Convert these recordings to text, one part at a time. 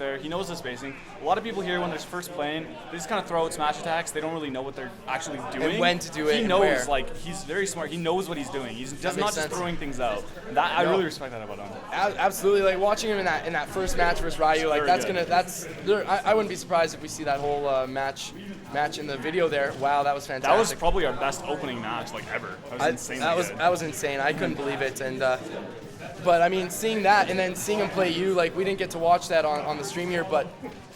there. He knows the spacing. A lot of people here, when they're first playing, they just kind of throw out smash attacks. They don't really know what they're actually doing. And when to do it. He and knows, where. like, he's very smart. He knows what he's doing. He's just not just throwing things out. That I really respect that about him. Absolutely, like watching him in that first match versus Ryu, like I wouldn't be surprised if we see that whole match in the video there. Wow, that was fantastic. That was probably our best opening match like ever. That was insane. That was insane. I couldn't believe it, and but I mean, seeing that and then seeing him play you, like we didn't get to watch that on the stream here, but.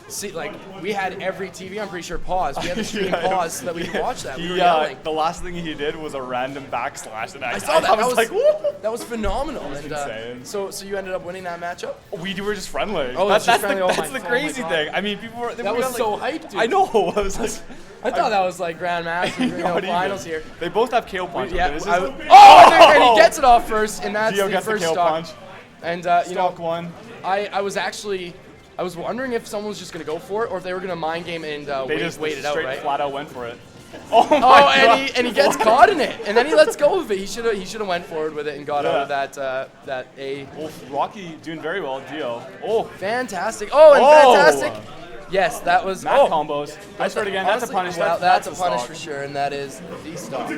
See, like we had every TV, I'm pretty sure, paused. We had the stream paused so that we could watch that. We were yelling. The last thing he did was a random backslash, and I saw that. I was like, woo! That was phenomenal. That was insane. So you ended up winning that matchup? We were just friendly. Oh, that's friendly. That's the crazy thing. I mean, people were. That was so hyped, dude. I know. I was like, I thought that was like Grandmaster finals here. They both have KO punch. Yeah. And he gets it off first, and that's Gio the gets first the KO stock. punch. And stock one. I was wondering if someone was just going to go for it or if they were going to mind game and wait it out, right? Flat out went for it. Oh my God. And he gets caught in it, and then he lets go of it. He should have went forward with it and got out of that A. Oh, Rocky doing very well, Gio. Oh, fantastic! Fantastic! Yes, that was Mac combos. I swear again, that's a punish. Well, that's a punish for sure, and that is the stock.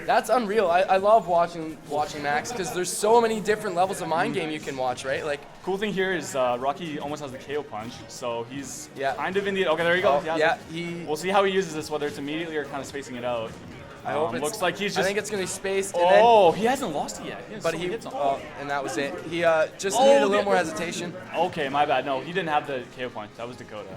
That's unreal. I love watching Max because there's so many different levels of mind game you can watch, right? Like, cool thing here is Rocky almost has the KO punch, so he's kind of in the. Okay, there you go. We'll see how he uses this, whether it's immediately or kind of spacing it out. I hope it looks like he's just. I think it's gonna be spaced. And he hasn't lost it yet. And that was it. He just needed a little more hesitation. Okay, my bad. No, he didn't have the KO punch. That was Dakota.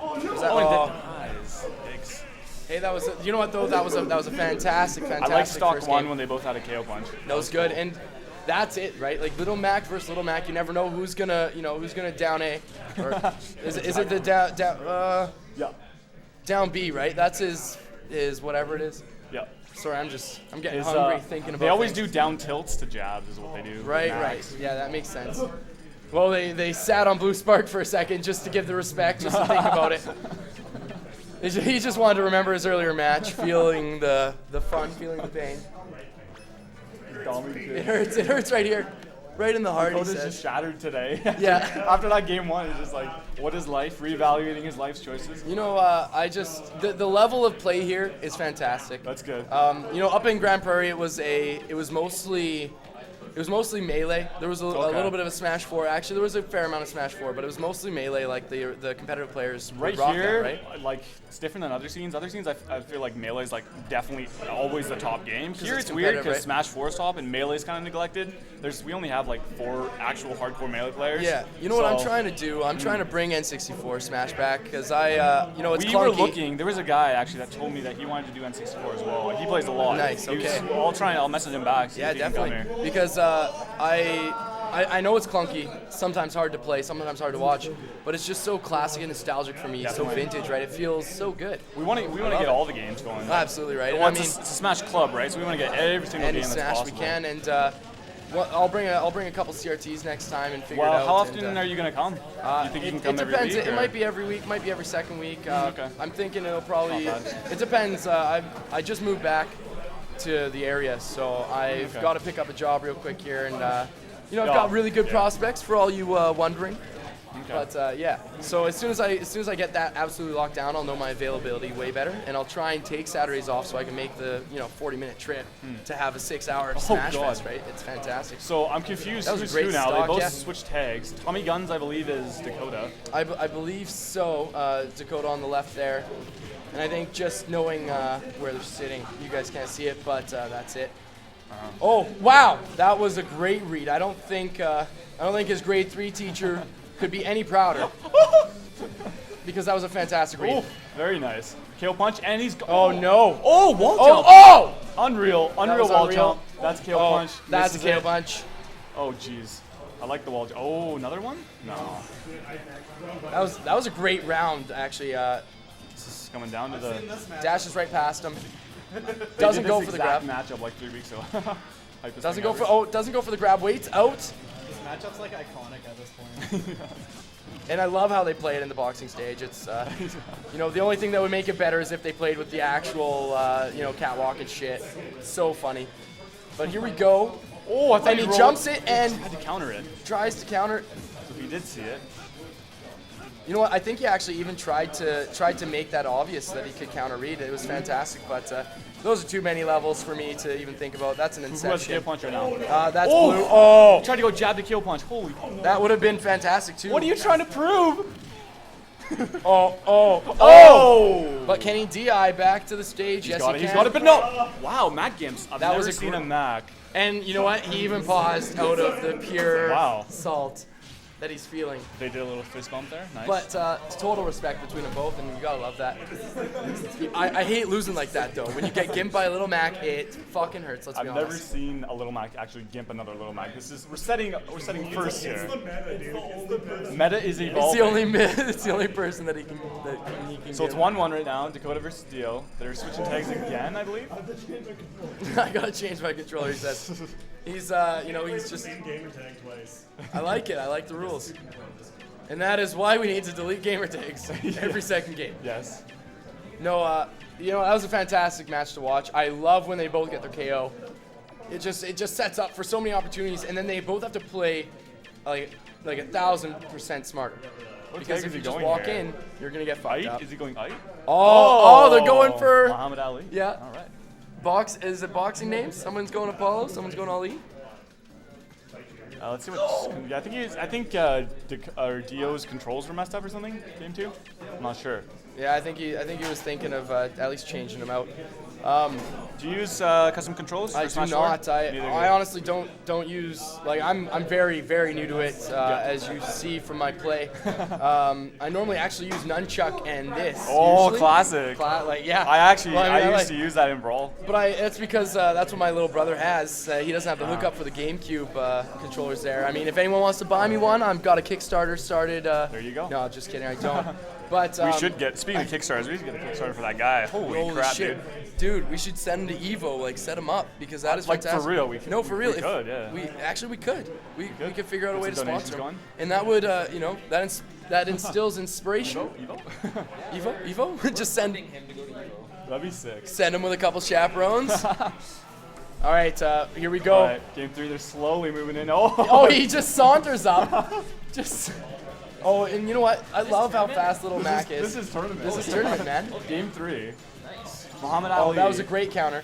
Hey, you know what though? That was a fantastic. I like stock one when they both had a KO punch. That was good, and that's it, right? Like Little Mac versus Little Mac, you never know who's gonna down A, or is it the down B, right? That's his whatever it is. Yeah. Sorry, I'm getting hungry thinking about. They always do down tilts to jabs, is what they do. Right. Yeah, that makes sense. Well, they sat on Blue Spark for a second just to give the respect, just to think about it. He just wanted to remember his earlier match, feeling the fun, feeling the pain. It hurts right here, right in the heart. Dakota's just shattered today. Yeah. After that game one, he's just like, what is life? Reevaluating his life's choices. You know, the level of play here is fantastic. That's good. Up in Grand Prairie, it was mostly melee. There was a little bit of a Smash 4. Actually, there was a fair amount of Smash 4, but it was mostly melee. Like the competitive players right rock here, that, right? Like it's different than other scenes. Other scenes, I feel like melee is like definitely always the top game. Here it's weird because right? Smash 4 is top and melee is kind of neglected. We only have like 4 actual hardcore melee players. Yeah, you know what I'm trying to do? I'm trying to bring N64 Smash back because it's clunky. We were looking. There was a guy actually that told me that he wanted to do N64 as well. He plays a lot. Nice. Okay. I'll message him back. Yeah, definitely. Because I know it's clunky, sometimes hard to play, sometimes hard to watch, but it's just so classic and nostalgic for me. Definitely. So vintage, right? It feels so good. We want to get all the games going. Oh, absolutely right. Well, it's a Smash Club, right? So we want to get every single game that's possible. Smash we can, and I'll bring a couple CRTs next time and figure it out. Well, how often are you gonna come? You think you can come every week? It might be every week, might be every second week. Okay. I'm thinking it'll probably. It depends. I just moved back to the area, so I've got to pick up a job real quick here, and I've got really good prospects for all you wondering. Okay. But so as soon as I get that absolutely locked down, I'll know my availability way better, and I'll try and take Saturdays off so I can make the 40-minute trip to have a 6-hour Smash Fest. Right? It's fantastic. So I'm confused. Who's who now? They both switched tags. Tommy Guns, I believe, is Dakota. I believe so. Dakota on the left there. And I think just knowing where they're sitting, you guys can't see it, but that's it. Oh wow, that was a great read. I don't think his grade 3 teacher could be any prouder because that was a fantastic read. Oh, very nice. KO punch, and he's. Oh no! Oh, wall jump! Oh! Unreal wall jump. That's KO punch. That's a KO punch. Oh jeez, I like the wall jump. Oh, another one? No. That was a great round actually. Coming down to the dashes right past him. Doesn't go for the grab. Matchup like 3 weeks ago. Doesn't go for the grab. Waits out. This matchup's like iconic at this point. And I love how they play it in the boxing stage. It's the only thing that would make it better is if they played with the actual catwalk and shit. It's so funny. But here we go. Oh, I thought he jumps it and had to counter it. Tries to counter. So he did see it. You know what? I think he actually even tried to make that obvious that he could counter read. It was fantastic, but those are too many levels for me to even think about. That's an inception. Who has KO punch right now? That's blue. Oh! Tried to go jab to KO punch. Holy. That would have been fantastic too. What are you trying to prove? Oh! But can he DI back to the stage? Yes, he can. He's got it, but no. Wow, Mac Gimps. I've never seen a Mac. And you know what? He even paused out of the pure salt that he's feeling. They did a little fist bump there. Nice. But total respect between them both, and you gotta love that. I hate losing like that though. When you get gimped by a little Mac, it fucking hurts. Let's be honest. I've never seen a little Mac actually gimp another little Mac. We're setting first here. It's the meta, dude. It's the meta. Meta is evolving. It's the only person that he can. So it's 1-1 right now. Dakota versus Dio. They're switching tags again, I believe. I gotta change my controller. He says. He's he's just. Gamer tag twice. I like it. I like the rules. And that is why we need to delete gamer tags every second game. Yes. No, that was a fantastic match to watch. I love when they both get their KO. It just sets up for so many opportunities, and then they both have to play like 1,000% smarter. Because if you just walk in, you're gonna get fucked up. Is he going Ike? Oh, they're going for Muhammad Ali. Yeah. All right. Is it boxing names? Someone's going Apollo. Someone's going Ali. Let's see what. Yeah, I think Dio's controls were messed up or something. Game 2. I'm not sure. Yeah, I think he was thinking of at least changing them out. Do you use custom controls? I do not. I honestly don't use. Like I'm very very new to it, as you see from my play. I normally actually use nunchuck and this. Oh, usually. classic. Yeah. I used to use that in Brawl. But it's because that's what my little brother has. He doesn't have to look up for the GameCube controllers there. I mean, if anyone wants to buy me one, I've got a Kickstarter started. There you go. No, just kidding. I don't. But we should get. Speaking of Kickstarters, we should get a Kickstarter for that guy. Holy crap, shit. Dude, we should send him to Evo, like set him up, because that is fantastic. For real, we could. No, for real. We could, yeah. We could. We could figure out a way to sponsor him. Going? And that would, that instills inspiration. Evo? Just sending him to go to Evo. That'd be sick. Send him with a couple chaperones. All right, here we go. All right, game 3, they're slowly moving in. He just saunters up. Oh, and you know what? I love how fast little Mac is. This is tournament. This is tournament, man. Game 3. Nice. Muhammad Ali. Oh, that was a great counter.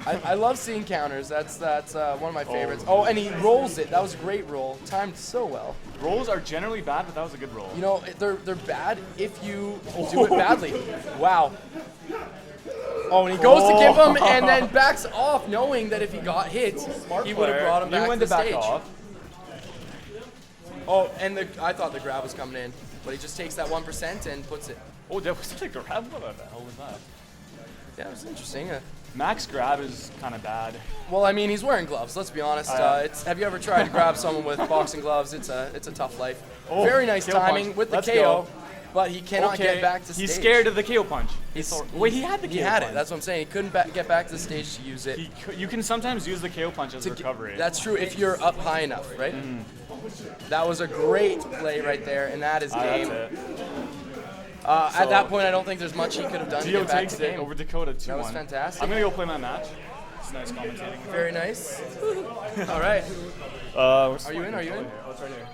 I love seeing counters. That's one of my favorites. Oh, and he rolls it. That was a great roll. Timed so well. Rolls are generally bad, but that was a good roll. You know, they're bad if you do it badly. Wow. Oh, and he goes to give him and then backs off, knowing that if he got hit, he would have brought him back to the stage. Off. Oh, and I thought the grab was coming in, but he just takes that 1% and puts it. Oh, that was like a grab? What the hell was that? Yeah, it was interesting. Max grab is kind of bad. Well, I mean, he's wearing gloves. Let's be honest. Have you ever tried to grab someone with boxing gloves? It's a tough life. Oh, very nice timing punch. with the Let's KO, go. but he cannot get back to stage. He's scared of the KO punch. Wait, he had the KO punch. He had it. That's what I'm saying. He couldn't get back to the stage to use it. You can sometimes use the KO punch as a recovery. That's true if you're up high enough, right? Mm. That was a great play right there, and that is game. That's it. At that point, I don't think there's much he could have done to get back to the game. Over Dakota 2-1. That was fantastic. I'm going to go play my match. It's nice commentating. Very nice. All right. Are you in? Are you in? Oh, it's right here.